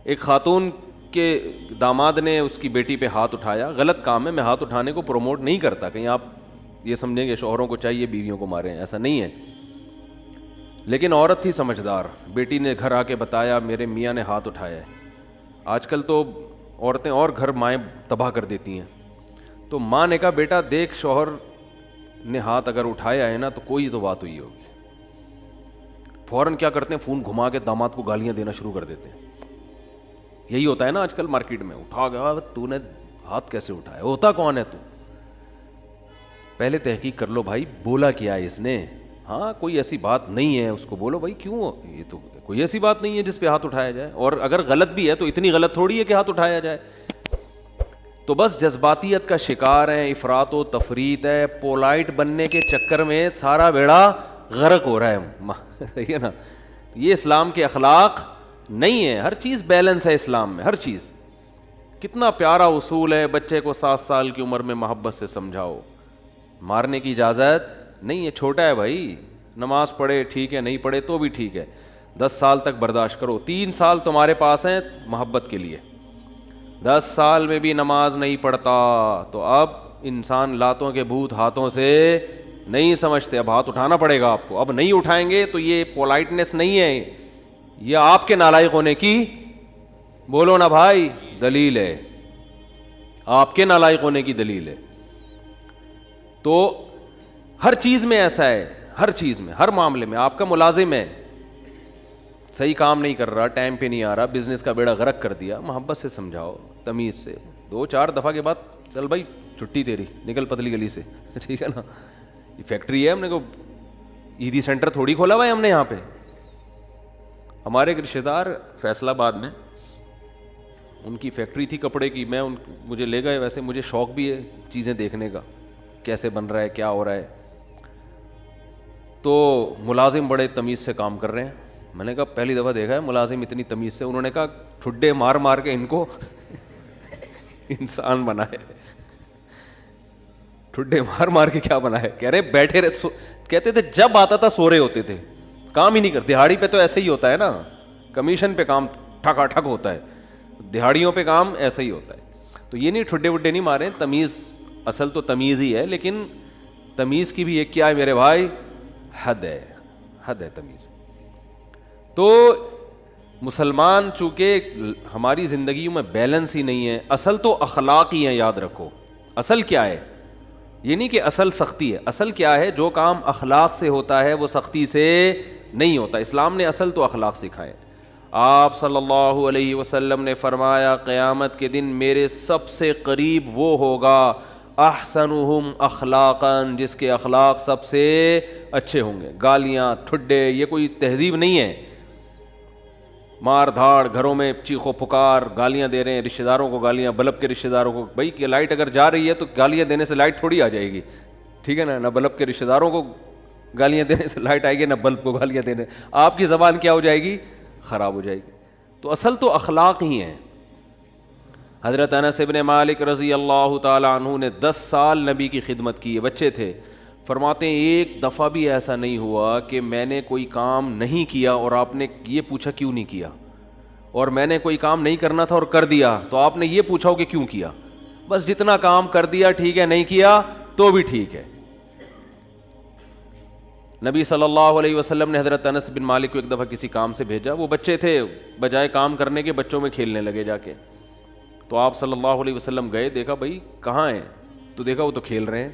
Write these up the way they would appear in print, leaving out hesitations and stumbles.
ایک خاتون کے داماد نے اس کی بیٹی پہ ہاتھ اٹھایا. غلط کام ہے, میں ہاتھ اٹھانے کو پروموٹ نہیں کرتا, کہیں آپ یہ سمجھیں گے شوہروں کو چاہیے بیویوں کو ماریں, ایسا نہیں ہے. لیکن عورت تھی سمجھدار, بیٹی نے گھر آ کے بتایا میرے میاں نے ہاتھ اٹھایا ہے. آج کل تو عورتیں اور گھر مائیں تباہ کر دیتی ہیں. تو ماں نے کہا بیٹا دیکھ شوہر نے ہاتھ اگر اٹھایا ہے نا تو کوئی تو بات ہوئی ہوگی. فوراً کیا کرتے ہیں, فون گھما کے داماد کو گالیاں دینا شروع کر دیتے ہیں. یہی ہوتا ہے نا آج کل مارکیٹ میں, اٹھا گیا تو نے ہاتھ کیسے اٹھایا, ہوتا کون ہے تو, پہلے تحقیق کر لو بھائی بولا کیا ہے اس نے. ہاں کوئی ایسی بات نہیں ہے, اس کو بولو بھائی کیوں, یہ تو کوئی ایسی بات نہیں ہے جس پہ ہاتھ اٹھایا جائے, اور اگر غلط بھی ہے تو اتنی غلط تھوڑی ہے کہ ہاتھ اٹھایا جائے. تو بس جذباتیت کا شکار ہیں, افراط و تفریط ہے, پولائٹ بننے کے چکر میں سارا بیڑا غرق ہو رہا ہے. صحیح ہے نا, یہ اسلام کے اخلاق نہیں ہے. ہر چیز بیلنس ہے اسلام میں, ہر چیز. کتنا پیارا اصول ہے, بچے کو 7 سال کی عمر میں محبت سے سمجھاؤ, مارنے کی اجازت نہیں ہے. چھوٹا ہے بھائی, نماز پڑھے ٹھیک ہے, نہیں پڑھے تو بھی ٹھیک ہے, 10 سال تک برداشت کرو. 3 سال تمہارے پاس ہیں محبت کے لیے, 10 سال میں بھی نماز نہیں پڑھتا تو اب انسان لاتوں کے بھوت ہاتھوں سے نہیں سمجھتے, اب ہاتھ اٹھانا پڑے گا آپ کو. اب نہیں اٹھائیں گے تو یہ پولائٹنس نہیں ہے, یہ آپ کے نالائق ہونے کی, بولو نا بھائی, دلیل ہے, آپ کے نالائق ہونے کی دلیل ہے. تو ہر چیز میں ایسا ہے, ہر چیز میں, ہر معاملے میں. آپ کا ملازم ہے, صحیح کام نہیں کر رہا, ٹائم پہ نہیں آ رہا, بزنس کا بیڑا غرق کر دیا, محبت سے سمجھاؤ, تمیز سے. 2-4 دفعہ کے بعد چل بھائی چھٹی تیری, نکل پتلی گلی سے, ٹھیک ہے نا. یہ فیکٹری ہے, ہم نے کو عیدی سینٹر تھوڑی کھولا ہوا ہے ہم نے یہاں پہ. ہمارے ایک رشتہ دار فیصل آباد میں, ان کی فیکٹری تھی کپڑے کی, مجھے لے گئے. ویسے مجھے شوق بھی ہے چیزیں دیکھنے کا, کیسے بن رہا ہے, کیا ہو رہا ہے. تو ملازم بڑے تمیز سے کام کر رہے ہیں. میں نے کہا پہلی دفعہ دیکھا ہے ملازم اتنی تمیز سے. انہوں نے کہا ٹھڈے مار مار کے ان کو انسان بنائے. ٹھڈے مار مار کے کیا بنائے, کہہ رہے بیٹھے رہے, کہتے تھے جب آتا تھا سو رہے ہوتے تھے, کام ہی نہیں کرتے. دہاڑی پہ تو ایسا ہی ہوتا ہے نا, کمیشن پہ کام ٹھکا ٹھک ہوتا ہے, دہاڑیوں پہ کام ایسا ہی ہوتا ہے. تو یہ نہیں ٹھڈے وڈے نہیں مارے, تمیز, اصل تو تمیز ہی ہے, لیکن تمیز کی بھی ایک کیا ہے میرے بھائی, حد ہے, حد ہے تمیز. تو مسلمان چونکہ ہماری زندگیوں میں بیلنس ہی نہیں ہے. اصل تو اخلاق ہی ہیں, یاد رکھو. اصل کیا ہے, یہ نہیں کہ اصل سختی ہے. اصل کیا ہے, جو کام اخلاق سے ہوتا ہے وہ سختی سے نہیں ہوتا. اسلام نے اصل تو اخلاق سکھائے. آپ صلی اللہ علیہ وسلم نے فرمایا قیامت کے دن میرے سب سے قریب وہ ہوگا احسنہم اخلاقا, جس کے اخلاق سب سے اچھے ہوں گے. گالیاں ٹھڈے یہ کوئی تہذیب نہیں ہے. مار دھاڑ, گھروں میں چیخو پکار, گالیاں دے رہے ہیں رشتہ داروں کو, گالیاں بلب کے رشتہ داروں کو. بھائی کہ لائٹ اگر جا رہی ہے تو گالیاں دینے سے لائٹ تھوڑی آ جائے گی, ٹھیک ہے نا. نہ بلب کے رشتہ داروں کو گالیاں دینے سے لائٹ آئے گی, نہ بلب کو گالیاں دینے. آپ کی زبان کیا ہو جائے گی, خراب ہو جائے گی. تو اصل تو اخلاق ہی ہیں. حضرت انس ابن مالک رضی اللہ تعالی عنہ نے 10 سال نبی کی خدمت کی ہے, بچے تھے. فرماتے ہیں ایک دفعہ بھی ایسا نہیں ہوا کہ میں نے کوئی کام نہیں کیا اور آپ نے یہ پوچھا کیوں نہیں کیا, اور میں نے کوئی کام نہیں کرنا تھا اور کر دیا تو آپ نے یہ پوچھا ہو کہ کیوں کیا. بس جتنا کام کر دیا ٹھیک ہے, نہیں کیا تو بھی ٹھیک ہے. نبی صلی اللہ علیہ وسلم نے حضرت انس بن مالک کو ایک دفعہ کسی کام سے بھیجا. وہ بچے تھے, بجائے کام کرنے کے بچوں میں کھیلنے لگے جا کے. تو آپ صلی اللہ علیہ وسلم گئے, دیکھا بھائی کہاں ہیں, تو دیکھا وہ تو کھیل رہے ہیں.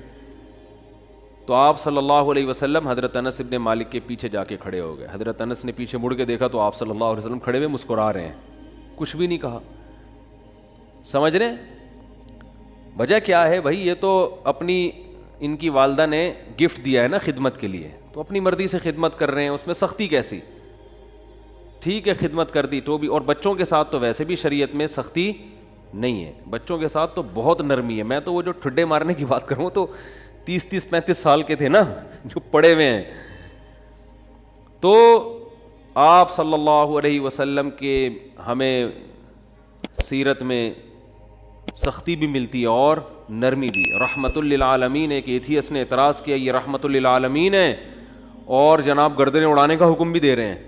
تو آپ صلی اللہ علیہ وسلم حضرت انس بن مالک کے پیچھے جا کے کھڑے ہو گئے. حضرت انس نے پیچھے مڑ کے دیکھا تو آپ صلی اللہ علیہ وسلم کھڑے ہوئے مسکرا رہے ہیں, کچھ بھی نہیں کہا. سمجھ رہے وجہ کیا ہے بھائی, یہ تو اپنی ان کی والدہ نے گفٹ دیا ہے نا خدمت کے لیے, تو اپنی مرضی سے خدمت کر رہے ہیں, اس میں سختی کیسی. ٹھیک ہے خدمت کر دی تو بھی, اور بچوں کے ساتھ تو ویسے بھی شریعت میں سختی نہیں ہے, بچوں کے ساتھ تو بہت نرمی ہے. میں تو وہ جو ٹھڈے مارنے کی بات کروں تو 30-35 سال کے تھے نا جو پڑے ہوئے ہیں. تو آپ صلی اللہ علیہ وسلم کے ہمیں سیرت میں سختی بھی ملتی ہے اور نرمی بھی. رحمت للعالمین, ایک ایتھیس نے اعتراض کیا یہ رحمت للعالمین ہے اور جناب گردنیں اڑانے کا حکم بھی دے رہے ہیں.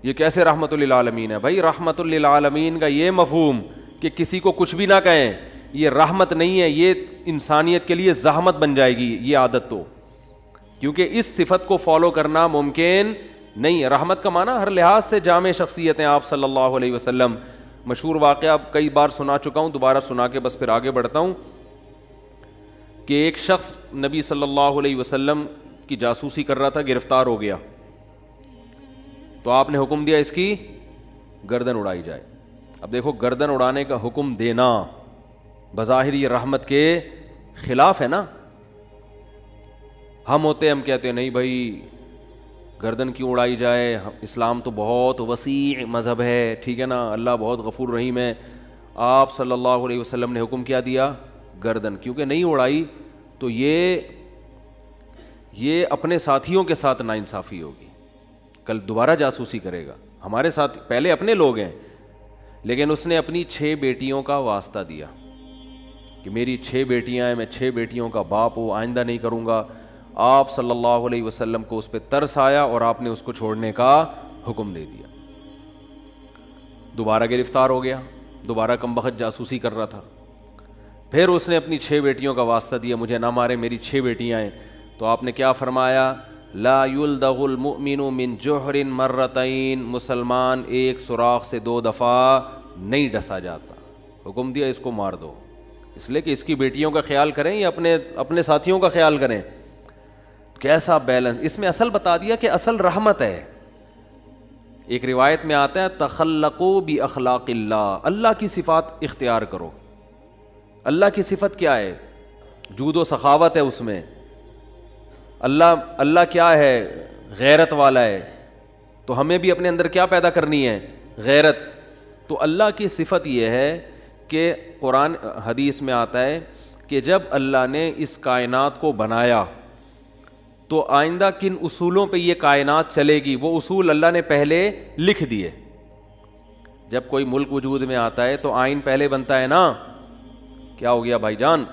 یہ کیسے رحمت للعالمین ہے؟ بھائی رحمت للعالمین کا یہ مفہوم کہ کسی کو کچھ بھی نہ کہیں، یہ رحمت نہیں ہے، یہ انسانیت کے لیے زحمت بن جائے گی یہ عادت، تو کیونکہ اس صفت کو فالو کرنا ممکن نہیں ہے۔ رحمت کا معنی ہر لحاظ سے جامع شخصیت ہیں آپ صلی اللہ علیہ وسلم۔ مشہور واقعہ کئی بار سنا چکا ہوں، دوبارہ سنا کے بس پھر آگے بڑھتا ہوں، کہ ایک شخص نبی صلی اللہ علیہ وسلم کی جاسوسی کر رہا تھا، گرفتار ہو گیا، تو آپ نے حکم دیا اس کی گردن اڑائی جائے۔ اب دیکھو گردن اڑانے کا حکم دینا بظاہر یہ رحمت کے خلاف ہے نا۔ ہم کہتے ہیں نہیں بھائی گردن کیوں اڑائی جائے، اسلام تو بہت وسیع مذہب ہے، ٹھیک ہے نا، اللہ بہت غفور رحیم ہے۔ آپ صلی اللہ علیہ وسلم نے حکم کیا دیا؟ گردن، کیونکہ نہیں اڑائی تو یہ اپنے ساتھیوں کے ساتھ ناانصافی ہوگی، کل دوبارہ جاسوسی کرے گا۔ ہمارے ساتھ پہلے اپنے لوگ ہیں، لیکن اس نے اپنی 6 بیٹیوں کا واسطہ دیا کہ میری 6 بیٹیاں ہیں، میں 6 بیٹیوں کا باپ ہوں، آئندہ نہیں کروں گا۔ آپ صلی اللہ علیہ وسلم کو اس پہ ترس آیا اور آپ نے اس کو چھوڑنے کا حکم دے دیا۔ دوبارہ گرفتار ہو گیا، دوبارہ کمبخت جاسوسی کر رہا تھا، پھر اس نے اپنی 6 بیٹیوں کا واسطہ دیا، مجھے نہ مارے، میری 6 بیٹیاں ہیں۔ تو آپ نے کیا فرمایا؟ لا یلدغ المؤمن من جحر مرتین، مسلمان ایک سوراخ سے 2 دفعہ نہیں ڈسا جاتا۔ حکم دیا اس کو مار دو، اس لیے کہ اس کی بیٹیوں کا خیال کریں یا اپنے ساتھیوں کا خیال کریں۔ کیسا بیلنس اس میں اصل بتا دیا کہ اصل رحمت ہے۔ ایک روایت میں آتا ہے تخلقوا باخلاق اللہ، اللہ کی صفات اختیار کرو۔ اللہ کی صفت کیا ہے؟ جود و سخاوت ہے اس میں۔ اللہ کیا ہے؟ غیرت والا ہے، تو ہمیں بھی اپنے اندر کیا پیدا کرنی ہے؟ غیرت۔ تو اللہ کی صفت یہ ہے کہ قرآن حدیث میں آتا ہے کہ جب اللہ نے اس کائنات کو بنایا تو آئندہ کن اصولوں پہ یہ کائنات چلے گی، وہ اصول اللہ نے پہلے لکھ دیے۔ جب کوئی ملک وجود میں آتا ہے تو آئین پہلے بنتا ہے نا، کیا ہو گیا بھائی جان؟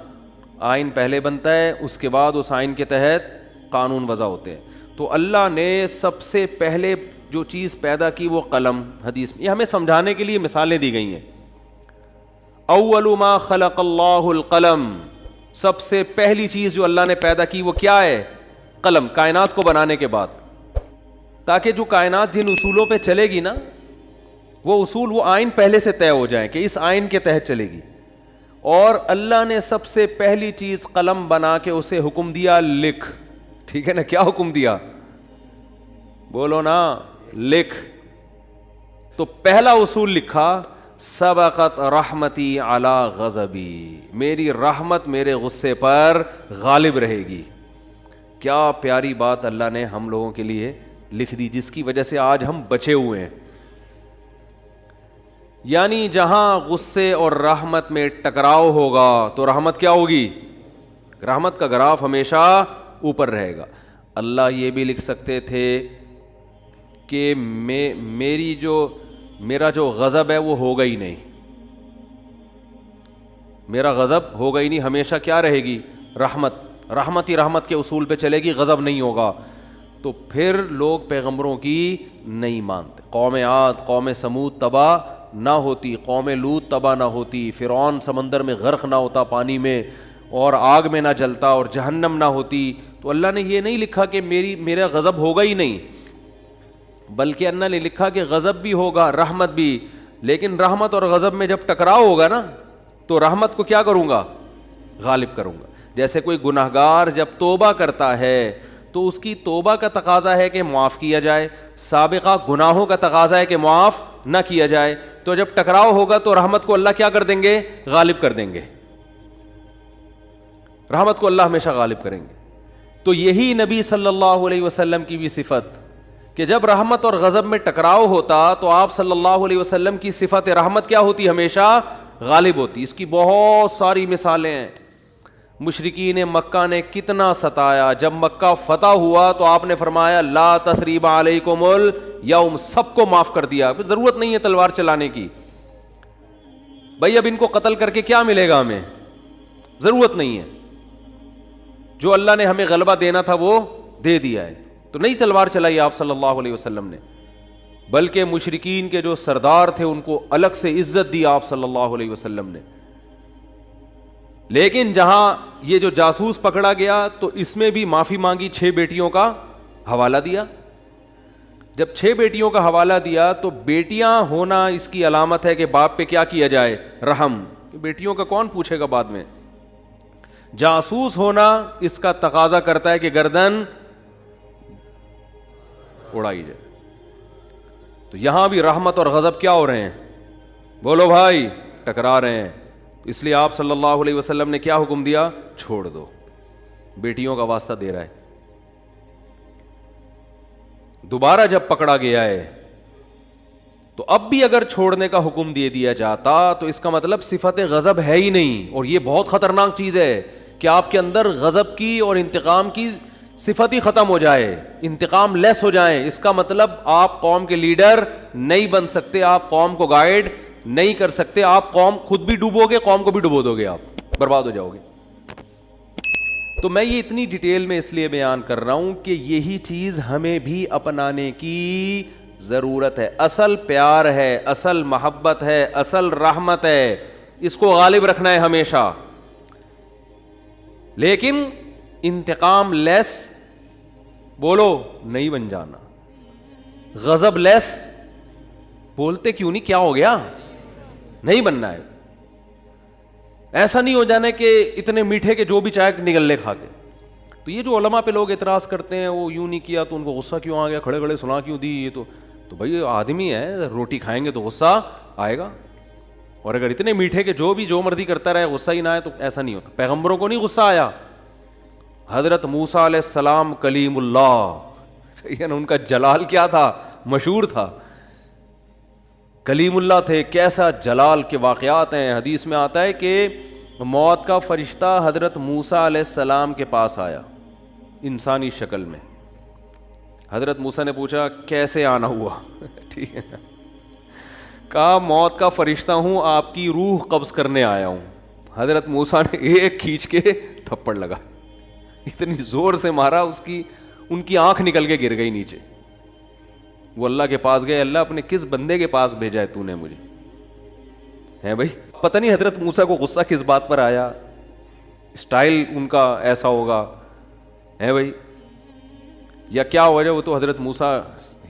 آئین پہلے بنتا ہے، اس کے بعد اس آئین کے تحت قانون وضع ہوتے ہیں۔ تو اللہ نے سب سے پہلے جو چیز پیدا کی وہ قلم، حدیث میں یہ ہمیں سمجھانے کے لیے مثالیں دی گئی ہیں۔ اول ما خلق اللہ القلم، سب سے پہلی چیز جو اللہ نے پیدا کی وہ کیا ہے؟ قلم، کائنات کو بنانے کے بعد، تاکہ جو کائنات جن اصولوں پہ چلے گی نا، وہ اصول، وہ آئین پہلے سے طے ہو جائیں کہ اس آئین کے تحت چلے گی۔ اور اللہ نے سب سے پہلی چیز قلم بنا کے اسے حکم دیا لکھ، ٹھیک ہے نا؟ کیا حکم دیا؟ بولو نا، لکھ۔ تو پہلا اصول لکھا، سبقت رحمتی علی غضبی، میری رحمت میرے غصے پر غالب رہے گی۔ کیا پیاری بات اللہ نے ہم لوگوں کے لیے لکھ دی، جس کی وجہ سے آج ہم بچے ہوئے ہیں۔ یعنی جہاں غصے اور رحمت میں ٹکراؤ ہوگا تو رحمت کیا ہوگی؟ رحمت کا گراف ہمیشہ اوپر رہے گا۔ اللہ یہ بھی لکھ سکتے تھے کہ میرا جو غضب ہے وہ ہوگا ہی نہیں، میرا غضب ہوگا ہی نہیں، ہمیشہ کیا رہے گی؟ رحمت ہی رحمت کے اصول پہ چلے گی، غضب نہیں ہوگا۔ تو پھر لوگ پیغمبروں کی نہیں مانتے۔ قوم عاد، قوم سمود تباہ نہ ہوتی، قوم لوط تباہ نہ ہوتی، فرعون سمندر میں غرق نہ ہوتا پانی میں، اور آگ میں نہ جلتا، اور جہنم نہ ہوتی، تو اللہ نے یہ نہیں لکھا کہ میرا غضب ہوگا ہی نہیں، بلکہ اللہ نے لکھا کہ غضب بھی ہوگا، رحمت بھی۔ لیکن رحمت اور غضب میں جب ٹکراؤ ہوگا نا، تو رحمت کو کیا کروں گا؟ غالب کروں گا۔ جیسے کوئی گناہگار جب توبہ کرتا ہے تو اس کی توبہ کا تقاضا ہے کہ معاف کیا جائے، سابقہ گناہوں کا تقاضا ہے کہ معاف نہ کیا جائے۔ تو جب ٹکراؤ ہوگا تو رحمت کو اللہ کیا کر دیں گے؟ غالب کر دیں گے۔ رحمت کو اللہ ہمیشہ غالب کریں گے۔ تو یہی نبی صلی اللہ علیہ وسلم کی بھی صفت کہ جب رحمت اور غضب میں ٹکراؤ ہوتا تو آپ صلی اللہ علیہ وسلم کی صفت رحمت کیا ہوتی؟ ہمیشہ غالب ہوتی۔ اس کی بہت ساری مثالیں ہیں۔ مشرکین مکہ نے کتنا ستایا، جب مکہ فتح ہوا تو آپ نے فرمایا لا تثریب علیکم الیوم، سب کو معاف کر دیا، ضرورت نہیں ہے تلوار چلانے کی۔ بھائی اب ان کو قتل کر کے کیا ملے گا ہمیں؟ ضرورت نہیں ہے، جو اللہ نے ہمیں غلبہ دینا تھا وہ دے دیا ہے۔ تو نہیں تلوار چلائی آپ صلی اللہ علیہ وسلم نے، بلکہ مشرکین کے جو سردار تھے ان کو الگ سے عزت دی آپ صلی اللہ علیہ وسلم نے. لیکن جہاں یہ جو جاسوس پکڑا گیا تو اس میں بھی معافی مانگی, 6 بیٹیوں کا حوالہ دیا. جب 6 بیٹیوں کا حوالہ دیا تو بیٹیاں ہونا اس کی علامت ہے کہ باپ پہ کیا کیا جائے, رحم. بیٹیوں کا کون پوچھے گا بعد میں. جاسوس ہونا اس کا تقاضا کرتا ہے کہ گردن اڑائی جائے. تو یہاں بھی رحمت اور غضب کیا ہو رہے ہیں, بولو بھائی, ٹکرا رہے ہیں. اس لیے آپ صلی اللہ علیہ وسلم نے کیا حکم دیا, چھوڑ دو. بیٹیوں کا واسطہ دے رہا ہے. دوبارہ جب پکڑا گیا ہے تو اب بھی اگر چھوڑنے کا حکم دے دیا جاتا تو اس کا مطلب صفت غضب ہے ہی نہیں. اور یہ بہت خطرناک چیز ہے کہ آپ کے اندر غضب کی اور انتقام کی صفت ہی ختم ہو جائے, انتقام لیس ہو جائیں. اس کا مطلب آپ قوم کے لیڈر نہیں بن سکتے, آپ قوم کو گائیڈ نہیں کر سکتے, آپ قوم خود بھی ڈوبو گے, قوم کو بھی ڈبو دو گے, آپ برباد ہو جاؤ گے. تو میں یہ اتنی ڈیٹیل میں اس لیے بیان کر رہا ہوں کہ یہی چیز ہمیں بھی اپنانے کی ضرورت ہے. اصل پیار ہے, اصل محبت ہے, اصل رحمت ہے, اس کو غالب رکھنا ہے ہمیشہ. لیکن انتقام لیس بولو نہیں بن جانا, غضب لیس بولتے کیوں نہیں, کیا ہو گیا, نہیں بننا ہے. ایسا نہیں ہو جانا کہ اتنے میٹھے کے جو بھی چائے نگل لے کھا کے. تو یہ جو علماء پہ لوگ اعتراض کرتے ہیں وہ یوں نہیں کیا تو ان کو غصہ کیوں آ گیا, کھڑے کھڑے سنا کیوں دی, یہ تو بھائی آدمی ہے, روٹی کھائیں گے تو غصہ آئے گا. اور اگر اتنے میٹھے کہ جو بھی جو مرضی کرتا رہے غصہ ہی نہ آئے تو ایسا نہیں ہوتا. پیغمبروں کو نہیں غصہ آیا. حضرت موسیٰ علیہ السلام کلیم اللہ, صحیح ہے نا, ان کا جلال کیا تھا, مشہور تھا, کلیم اللہ تھے. کیسا جلال کے واقعات ہیں. حدیث میں آتا ہے کہ موت کا فرشتہ حضرت موسیٰ علیہ السلام کے پاس آیا انسانی شکل میں. حضرت موسیٰ نے پوچھا کیسے آنا ہوا, ٹھیک ہے, کہا موت کا فرشتہ ہوں, آپ کی روح قبض کرنے آیا ہوں. حضرت موسیٰ نے ایک کھینچ کے تھپڑ لگا, اتنی زور سے مارا ان کی آنکھ نکل کے گر گئی نیچے. وہ اللہ کے پاس گئے, اللہ اپنے کس بندے کے پاس بھیجا ہے تو نے مجھے, ہے بھائی. پتہ نہیں حضرت موسیٰ کو غصہ کس بات پر آیا, اسٹائل ان کا ایسا ہوگا, ہے بھائی, یا کیا وجہ, وہ تو حضرت موسیٰ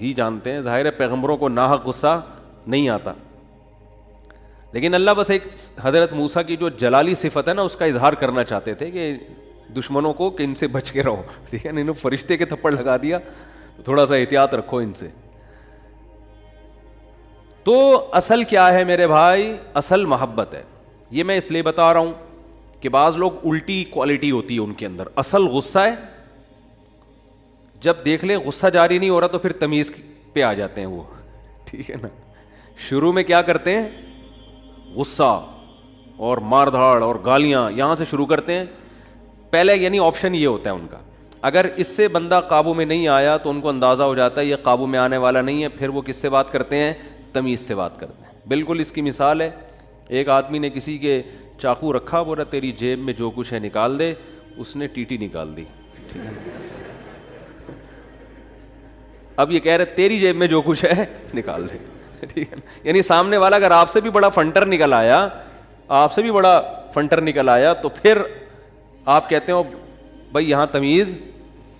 ہی جانتے ہیں. ظاہر ہے پیغمبروں کو ناحق غصہ نہیں آتا, لیکن اللہ بس ایک حضرت موسیٰ کی جو جلالی صفت ہے نا اس کا اظہار کرنا چاہتے تھے کہ دشمنوں کو کہ ان سے بچ کے رہو, ٹھیک ہے. انہوں فرشتے کے تھپڑ لگا دیا, تھوڑا سا احتیاط رکھو ان سے. تو اصل کیا ہے میرے بھائی, اصل محبت ہے. یہ میں اس لیے بتا رہا ہوں کہ بعض لوگ الٹی کوالٹی ہوتی ہے ان کے اندر. اصل غصہ ہے, جب دیکھ لیں غصہ جاری نہیں ہو رہا تو پھر تمیز پہ آ جاتے ہیں وہ, ٹھیک ہے نا. شروع میں کیا کرتے ہیں, غصہ اور مار دھاڑ اور گالیاں یہاں سے شروع کرتے ہیں پہلے, یعنی آپشن یہ ہوتا ہے ان کا. اگر اس سے بندہ قابو میں نہیں آیا تو ان کو اندازہ ہو جاتا ہے یہ قابو میں آنے والا نہیں ہے, پھر وہ کس سے بات کرتے ہیں, تمیز سے بات کرتے ہیں. بالکل اس کی مثال ہے, ایک آدمی نے کسی کے چاقو رکھا, بولا تیری جیب میں جو کچھ ہے نکال دے, اس نے ٹی نکال دی, ٹھیک ہے. اب یہ کہہ رہے تیری جیب میں جو کچھ ہے نکال دے, ٹھیک ہے. یعنی سامنے والا اگر آپ سے بھی بڑا فنٹر نکل آیا تو پھر آپ کہتے ہو بھائی یہاں تمیز,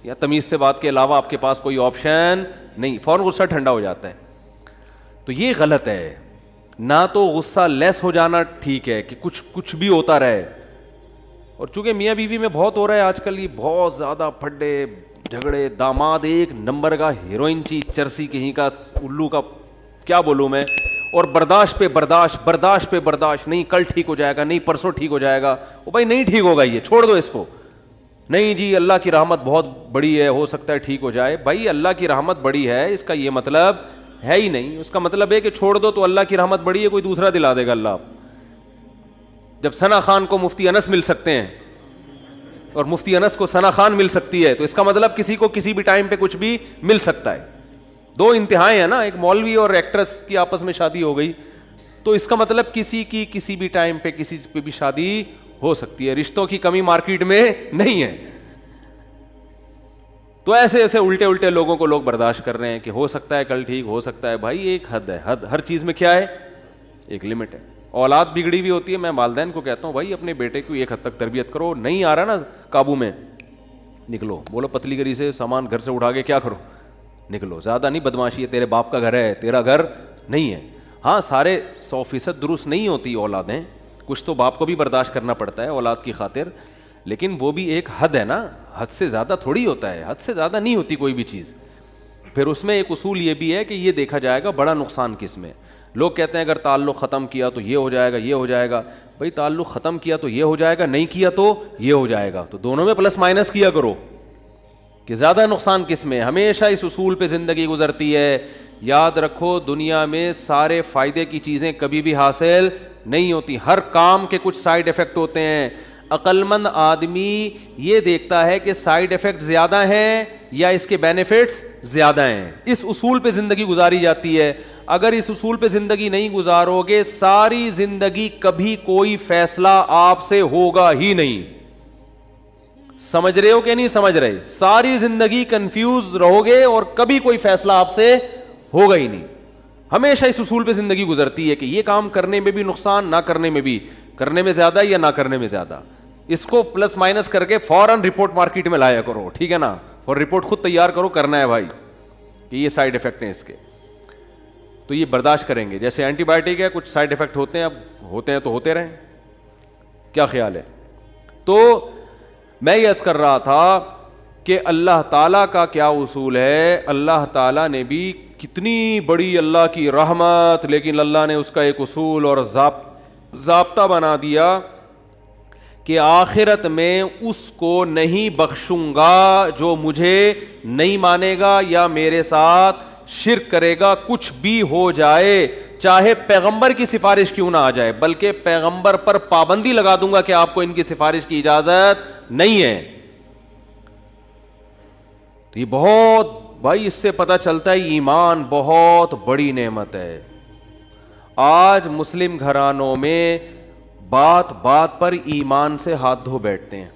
یا تمیز سے بات کے علاوہ آپ کے پاس کوئی آپشن نہیں, فوراً غصہ ٹھنڈا ہو جاتا ہے. تو یہ غلط ہے. نہ تو غصہ لیس ہو جانا ٹھیک ہے کہ کچھ بھی ہوتا رہے, اور چونکہ میاں بیوی میں بہت ہو رہا ہے آج کل, یہ بہت زیادہ پھڈے جھگڑے, داماد ایک نمبر کا ہیروئن چرسی کہیں کا الو کا, کیا بولوں میں, اور برداشت پہ برداشت, نہیں کل ٹھیک ہو جائے گا, نہیں پرسوں ٹھیک ہو جائے گا. وہ بھائی نہیں ٹھیک ہوگا, یہ چھوڑ دو اس کو. نہیں جی اللہ کی رحمت بہت بڑی ہے, ہو سکتا ہے ٹھیک ہو جائے. بھائی اللہ کی رحمت بڑی ہے اس کا یہ مطلب ہے ہی نہیں. اس کا مطلب ہے کہ چھوڑ دو تو اللہ کی رحمت بڑی ہے, کوئی دوسرا دلا دے گا اللہ. جب ثنا خان کو مفتی انس مل سکتے ہیں اور مفتی انس کو ثنا خان مل سکتی ہے, تو اس کا مطلب کسی کو کسی بھی ٹائم پہ کچھ بھی مل سکتا ہے. دو انتہائیں ہیں نا, ایک مولوی اور ایکٹریس کی آپس میں شادی ہو گئی, تو اس کا مطلب کسی کی کسی بھی ٹائم پہ کسی پہ بھی شادی ہو سکتی ہے. رشتوں کی کمی مارکیٹ میں نہیں ہے. تو ایسے ایسے الٹے الٹے لوگوں کو لوگ برداشت کر رہے ہیں کہ ہو سکتا ہے کل ٹھیک ہو سکتا ہے. بھائی ایک حد ہے, حد ہر چیز میں کیا ہے, ایک لمٹ ہے. اولاد بگڑی ہوئی ہوتی ہے, میں والدین کو کہتا ہوں بھائی اپنے بیٹے کو ایک حد تک تربیت کرو, نہیں آ رہا نا قابو میں, نکلو. بولو پتلی گری سے سامان گھر سے اٹھا کے کیا کرو, نکلو. زیادہ نہیں بدماشی ہے, تیرے باپ کا گھر ہے, تیرا گھر نہیں ہے. ہاں سارے 100% درست نہیں ہوتی اولادیں, کچھ تو باپ کو بھی برداشت کرنا پڑتا ہے اولاد کی خاطر, لیکن وہ بھی ایک حد ہے نا, حد سے زیادہ تھوڑی ہوتا ہے, حد سے زیادہ نہیں ہوتی کوئی بھی چیز. پھر اس میں ایک اصول یہ بھی ہے کہ یہ دیکھا جائے گا بڑا نقصان کس میں. لوگ کہتے ہیں اگر تعلق ختم کیا تو یہ ہو جائے گا, یہ ہو جائے گا. بھائی تعلق ختم کیا تو یہ ہو جائے گا, نہیں کیا تو یہ ہو جائے گا, تو دونوں میں پلس مائنس کیا کرو کہ زیادہ نقصان کس میں. ہمیشہ اس اصول پہ زندگی گزرتی ہے. یاد رکھو دنیا میں سارے فائدے کی چیزیں کبھی بھی حاصل نہیں ہوتی, ہر کام کے کچھ سائیڈ ایفیکٹ ہوتے ہیں. عقل مند آدمی یہ دیکھتا ہے کہ سائیڈ ایفیکٹ زیادہ ہیں یا اس کے بینیفٹس زیادہ ہیں. اس اصول پہ زندگی گزاری جاتی ہے. اگر اس اصول پہ زندگی نہیں گزارو گے ساری زندگی کبھی کوئی فیصلہ آپ سے ہوگا ہی نہیں. سمجھ رہے ہو کہ نہیں سمجھ رہے؟ ساری زندگی کنفیوز رہو گے اور کبھی کوئی فیصلہ آپ سے ہوگا ہی نہیں. ہمیشہ اس اصول پہ زندگی گزرتی ہے کہ یہ کام کرنے میں بھی نقصان, نہ کرنے میں بھی, کرنے میں زیادہ یا نہ کرنے میں زیادہ. اس کو پلس مائنس کر کے فوراً رپورٹ مارکیٹ میں لایا کرو, ٹھیک ہے نا, اور رپورٹ خود تیار کرو, کرنا ہے بھائی کہ یہ سائیڈ ایفیکٹ ہیں اس کے, تو یہ برداشت کریں گے. جیسے اینٹی بائیوٹک ہے, کچھ سائیڈ ایفیکٹ ہوتے ہیں, اب ہوتے ہیں تو ہوتے رہیں, کیا خیال ہے؟ تو میں یہ عرض کر رہا تھا کہ اللہ تعالیٰ کا کیا اصول ہے. اللہ تعالیٰ نے بھی کتنی بڑی اللہ کی رحمت, لیکن اللہ نے اس کا ایک اصول اور ضابطہ بنا دیا کہ آخرت میں اس کو نہیں بخشوں گا جو مجھے نہیں مانے گا یا میرے ساتھ شرک کرے گا, کچھ بھی ہو جائے, چاہے پیغمبر کی سفارش کیوں نہ آ جائے, بلکہ پیغمبر پر پابندی لگا دوں گا کہ آپ کو ان کی سفارش کی اجازت نہیں ہے. تو یہ بہت بھائی اس سے پتہ چلتا ہے ایمان بہت بڑی نعمت ہے. آج مسلم گھرانوں میں بات بات پر ایمان سے ہاتھ دھو بیٹھتے ہیں.